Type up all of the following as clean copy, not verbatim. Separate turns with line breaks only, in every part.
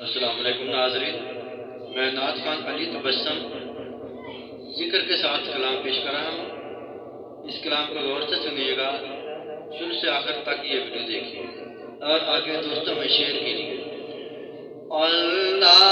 السلام علیکم ناظرین، میں نعت خان علی تبسم ذکر کے ساتھ کلام پیش کر رہا ہوں۔ اس کلام کو غور سے سنیے گا، شروع سے آخر تک یہ ویڈیو دیکھیے اور آگے دوستوں میں شیئر کیجیے۔ اللہ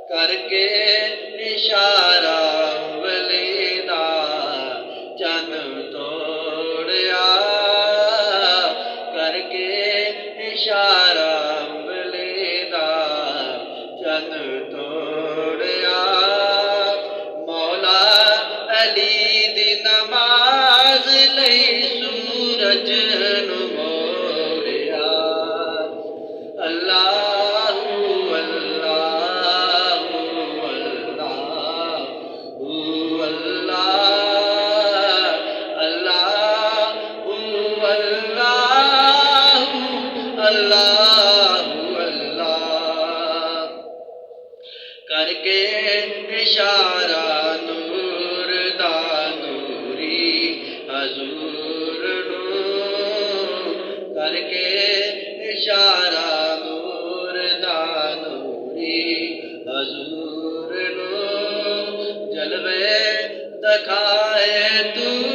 کر کے اشارہ ولیدا چن توڑیا، کر کے اشارہ ولیدا چن توڑیا، مولا علی دی نماز لئی سورج نو موڑیا۔ اللہ کر کے اشارہ نور دا نوری حضور نو، کر کے اشارہ نور دا نوری حضور نو، جلوے دکھائے تو